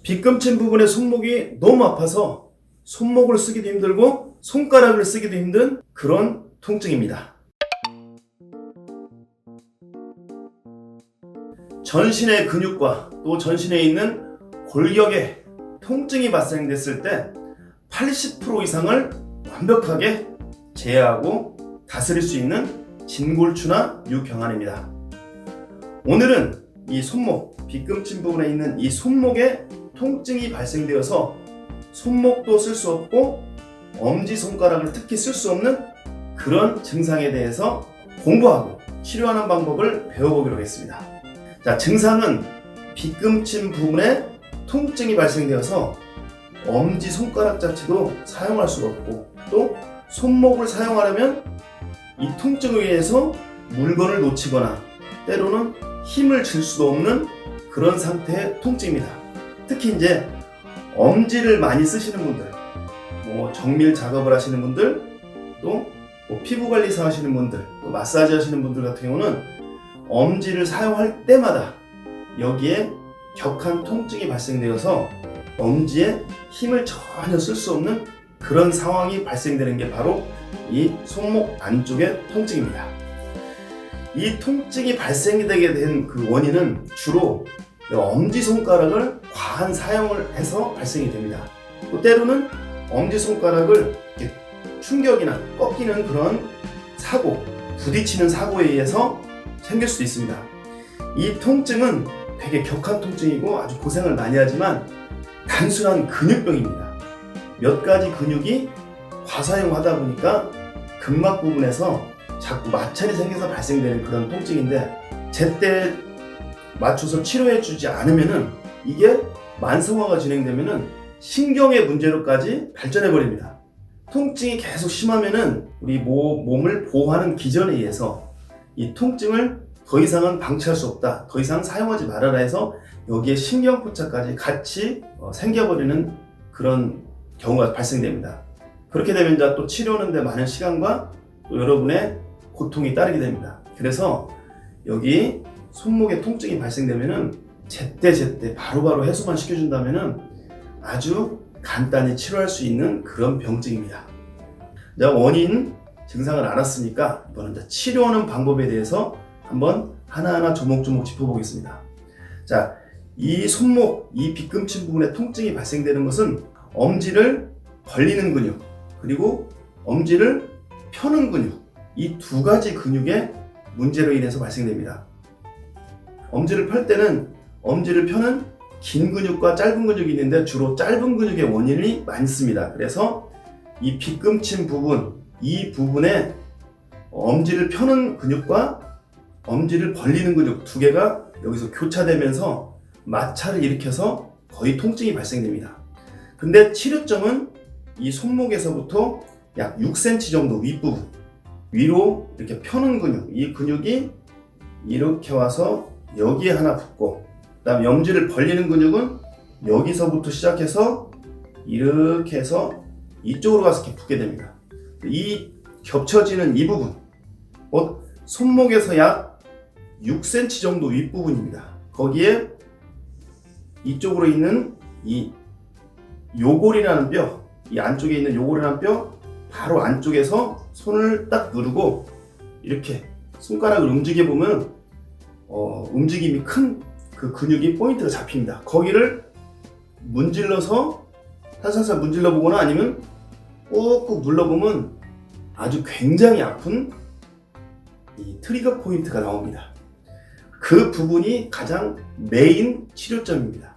빗금친 부분의 손목이 너무 아파서 손목을 쓰기도 힘들고 손가락을 쓰기도 힘든 그런 통증입니다. 전신의 근육과 또 전신에 있는 골격에 통증이 발생됐을 때 80% 이상을 완벽하게 제어하고 다스릴 수 있는 진골추나 유경안입니다. 오늘은 이 손목, 빗금친 부분에 있는 이 손목에 통증이 발생되어서 손목도 쓸 수 없고 엄지손가락을 특히 쓸 수 없는 그런 증상에 대해서 공부하고 치료하는 방법을 배워보기로 하겠습니다. 자, 증상은 빗금친 부분에 통증이 발생되어서 엄지손가락 자체도 사용할 수가 없고 또 손목을 사용하려면 이 통증에 의해서 물건을 놓치거나 때로는 힘을 줄 수도 없는 그런 상태의 통증입니다. 특히 이제 엄지를 많이 쓰시는 분들, 정밀 작업을 하시는 분들, 또 피부 관리사 하시는 분들, 또 마사지 하시는 분들 같은 경우는 엄지를 사용할 때마다 여기에 격한 통증이 발생되어서 엄지에 힘을 전혀 쓸 수 없는 그런 상황이 발생되는 게 바로 이 손목 안쪽의 통증입니다. 이 통증이 발생되게 된 그 원인은 주로 엄지손가락을 과한 사용을 해서 발생이 됩니다. 또 때로는 엄지손가락을 충격이나 꺾이는 그런 사고, 부딪히는 사고에 의해서 생길 수도 있습니다. 이 통증은 되게 격한 통증이고 아주 고생을 많이 하지만 단순한 근육병입니다. 몇 가지 근육이 과사용하다 보니까 근막 부분에서 자꾸 마찰이 생겨서 발생되는 그런 통증인데 제때 맞춰서 치료해주지 않으면은 이게 만성화가 진행되면은 신경의 문제로까지 발전해버립니다. 통증이 계속 심하면은 우리 몸을 보호하는 기전에 의해서 이 통증을 더 이상은 방치할 수 없다, 더 이상 사용하지 말아라 해서 여기에 신경포착까지 같이 생겨버리는 그런 경우가 발생됩니다. 그렇게 되면 이제 또 치료하는데 많은 시간과 또 여러분의 고통이 따르게 됩니다. 그래서 여기 손목에 통증이 발생되면은 제때 바로바로 해소만 시켜준다면은 아주 간단히 치료할 수 있는 그런 병증입니다. 자, 원인, 증상을 알았으니까 이번은 이제 치료하는 방법에 대해서 한번 하나하나 조목조목 짚어보겠습니다. 자, 이 손목, 이 빗금친 부분에 통증이 발생되는 것은 엄지를 벌리는 근육, 그리고 엄지를 펴는 근육, 이 두 가지 근육의 문제로 인해서 발생됩니다. 엄지를 펼 때는 엄지를 펴는 긴 근육과 짧은 근육이 있는데 주로 짧은 근육의 원인이 많습니다. 그래서 이 빗금친 부분, 이 부분에 엄지를 펴는 근육과 엄지를 벌리는 근육 두 개가 여기서 교차되면서 마찰을 일으켜서 거의 통증이 발생됩니다. 근데 치료점은 이 손목에서부터 약 6cm 정도 윗부분 위로 이렇게 펴는 근육, 이 근육이 이렇게 와서 여기에 하나 붙고 그 다음에 엄지를 벌리는 근육은 여기서부터 시작해서 이렇게 해서 이쪽으로 가서 이렇게 붙게 됩니다. 이 겹쳐지는 이 부분 손목에서 약 6cm 정도 윗부분입니다. 거기에 이쪽으로 있는 이 요골이라는 뼈, 이 안쪽에 있는 요골이라는 뼈 바로 안쪽에서 손을 딱 누르고 이렇게 손가락을 움직여 보면 움직임이 큰 그 근육이 포인트가 잡힙니다. 거기를 문질러서 살살 문질러 보거나 아니면 꾹꾹 눌러보면 아주 굉장히 아픈 이 트리거 포인트가 나옵니다. 그 부분이 가장 메인 치료점입니다.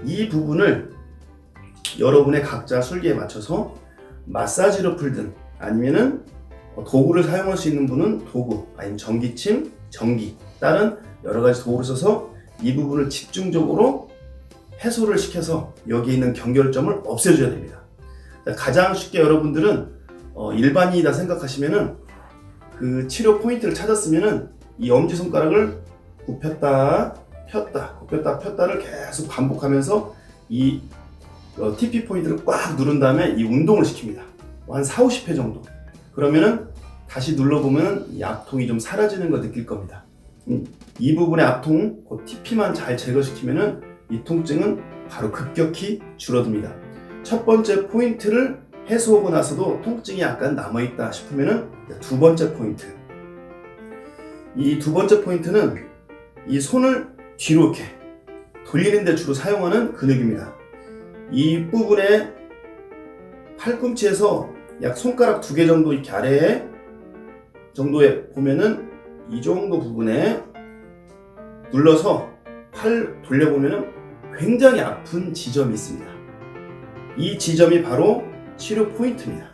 이 부분을 여러분의 각자 술기에 맞춰서 마사지로 풀든 아니면은 도구를 사용할 수 있는 분은 도구, 아니면 전기침, 전기, 다른 여러 가지 도구를 써서 이 부분을 집중적으로 해소를 시켜서 여기에 있는 경결점을 없애줘야 됩니다. 가장 쉽게 여러분들은 일반인이다 생각하시면은 그 치료 포인트를 찾았으면은 이 엄지손가락을 굽혔다 폈다 굽혔다 폈다를 계속 반복하면서 이 TP 포인트를 꽉 누른 다음에 이 운동을 시킵니다. 한 40-50회 정도. 그러면은 다시 눌러보면 이 압통이 좀 사라지는 거 느낄 겁니다. 이 부분의 압통, 그 TP만 잘 제거시키면은 이 통증은 바로 급격히 줄어듭니다. 첫 번째 포인트를 해소하고 나서도 통증이 약간 남아있다 싶으면 두 번째 포인트. 이 두 번째 포인트는 이 손을 뒤로 이렇게 돌리는 데 주로 사용하는 근육입니다. 이 부분에 팔꿈치에서 약 손가락 2개 정도 이렇게 아래에 정도에 보면은 이 정도 부분에 눌러서 팔 돌려보면은 굉장히 아픈 지점이 있습니다. 이 지점이 바로 치료 포인트입니다.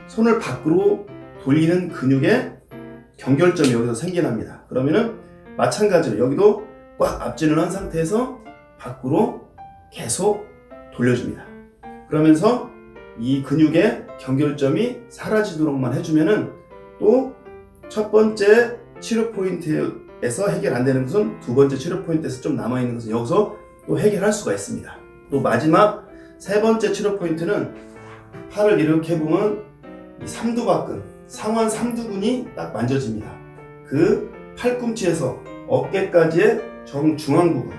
손을 밖으로 돌리는 근육의 경결점이 여기서 생겨납니다. 그러면은 마찬가지로 여기도 꽉 압진을 한 상태에서 밖으로 계속 돌려줍니다. 그러면서 이 근육의 경결점이 사라지도록만 해주면은 또 첫 번째 치료 포인트에서 해결 안 되는 것은 두 번째 치료 포인트에서 좀 남아있는 것은 여기서 또 해결할 수가 있습니다. 또 마지막 세 번째 치료 포인트는 팔을 이렇게 보면 이 삼두박근, 상완 삼두근이 딱 만져집니다. 그 팔꿈치에서 어깨까지의 정중앙 부분,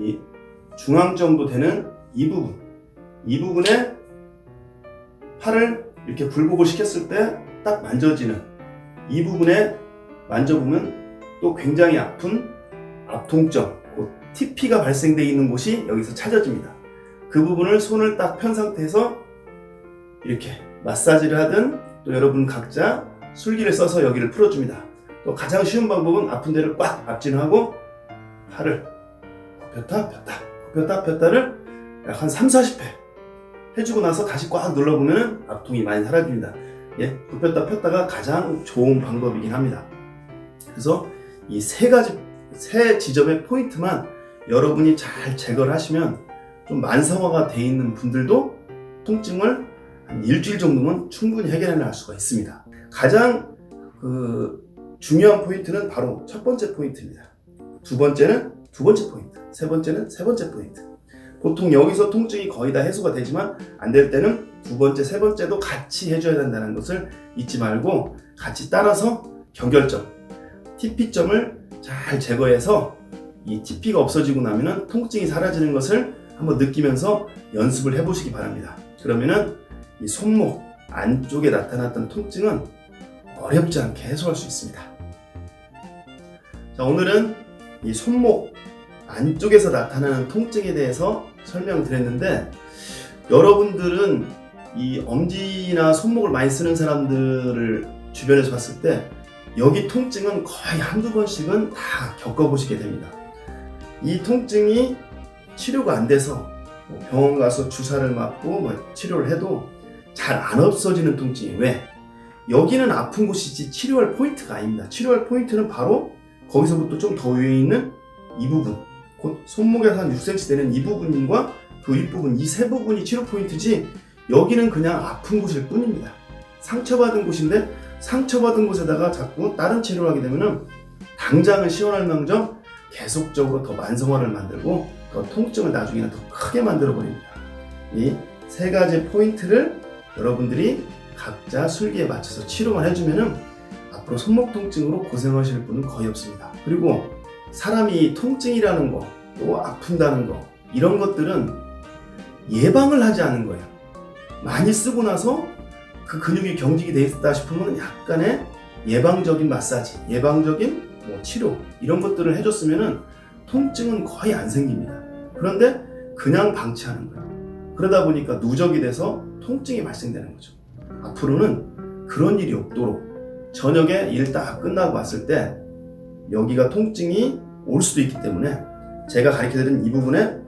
이 중앙 정도 되는 이 부분에 팔을 이렇게 굴복을 시켰을 때 딱 만져지는 이 부분에 만져보면 또 굉장히 아픈 압통점, TP가 발생되어 있는 곳이 여기서 찾아집니다. 그 부분을 손을 딱 편 상태에서 이렇게 마사지를 하든 또 여러분 각자 술기를 써서 여기를 풀어줍니다. 또 가장 쉬운 방법은 아픈 데를 꽉 압진하고 팔을 굽혔다 폈다를 약 한 3-40회 해주고 나서 다시 꽉 눌러보면 압통이 많이 사라집니다. 굽혔다 폈다가 가장 좋은 방법이긴 합니다. 그래서 이 세 지점의 포인트만 여러분이 잘 제거를 하시면 좀 만성화가 돼 있는 분들도 통증을 한 일주일 정도면 충분히 해결해낼 수가 있습니다. 가장 중요한 포인트는 바로 첫 번째 포인트입니다. 두 번째는 두 번째 포인트, 세 번째는 세 번째 포인트. 보통 여기서 통증이 거의 다 해소가 되지만 안 될 때는 두 번째, 세 번째도 같이 해줘야 된다는 것을 잊지 말고 같이 따라서 경결점, TP점을 잘 제거해서 이 TP가 없어지고 나면은 통증이 사라지는 것을 한번 느끼면서 연습을 해보시기 바랍니다. 그러면은 이 손목 안쪽에 나타났던 통증은 어렵지 않게 해소할 수 있습니다. 자, 오늘은 이 손목 안쪽에서 나타나는 통증에 대해서 설명드렸는데, 여러분들은 이 엄지나 손목을 많이 쓰는 사람들을 주변에서 봤을 때 여기 통증은 거의 한두 번씩은 다 겪어보시게 됩니다. 이 통증이 치료가 안 돼서 병원 가서 주사를 맞고 치료를 해도 잘 안 없어지는 통증이 왜? 여기는 아픈 곳이지 치료할 포인트가 아닙니다. 치료할 포인트는 바로 거기서부터 좀 더 위에 있는 이 부분, 곧 손목에서 한 6cm 되는 이 부분과 그 윗부분, 이 세 부분이 치료 포인트지 여기는 그냥 아픈 곳일 뿐입니다. 상처받은 곳인데 상처받은 곳에다가 자꾸 다른 치료를 하게 되면 당장은 시원할 망정 계속적으로 더 만성화를 만들고 더 통증을 나중에는 더 크게 만들어 버립니다. 이 세 가지 포인트를 여러분들이 각자 술기에 맞춰서 치료만 해주면 앞으로 손목 통증으로 고생하실 분은 거의 없습니다. 그리고 사람이 통증이라는 거, 또 아픈다는 거, 이런 것들은 예방을 하지 않은 거예요. 많이 쓰고 나서 그 근육이 경직이 돼 있다 싶으면 약간의 예방적인 마사지, 예방적인 치료, 이런 것들을 해줬으면 통증은 거의 안 생깁니다. 그런데 그냥 방치하는 거예요. 그러다 보니까 누적이 돼서 통증이 발생되는 거죠. 앞으로는 그런 일이 없도록 저녁에 일 딱 끝나고 왔을 때 여기가 통증이 올 수도 있기 때문에 제가 가르쳐드린 이 부분에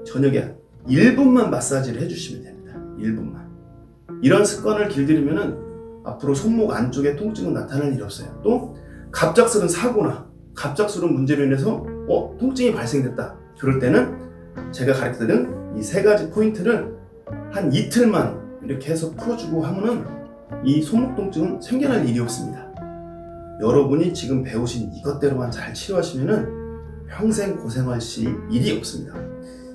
저녁에 1분만 마사지를 해주시면 됩니다. 1분만. 이런 습관을 길들이면 앞으로 손목 안쪽에 통증은 나타날 일이 없어요. 또 갑작스러운 사고나 갑작스러운 문제로 인해서 통증이 발생됐다. 그럴 때는 제가 가르쳐드린 이 세 가지 포인트를 한 이틀만 이렇게 해서 풀어주고 하면은 이 손목 통증은 생겨날 일이 없습니다. 여러분이 지금 배우신 이것대로만 잘 치료하시면은 평생 고생하실 일이 없습니다.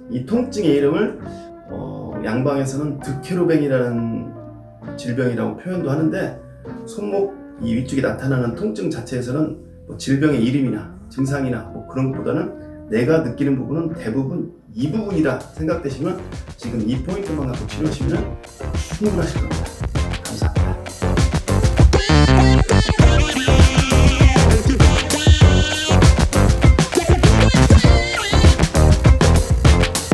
이 통증의 이름을 양방에서는 득케로뱅이라는 질병이라고 표현도 하는데, 손목 이 위쪽에 나타나는 통증 자체에서는 질병의 이름이나 증상이나 그런 것보다는 내가 느끼는 부분은 대부분 이 부분이다 생각되시면 지금 이 포인트만 갖고 치료하시면 충분하실 겁니다.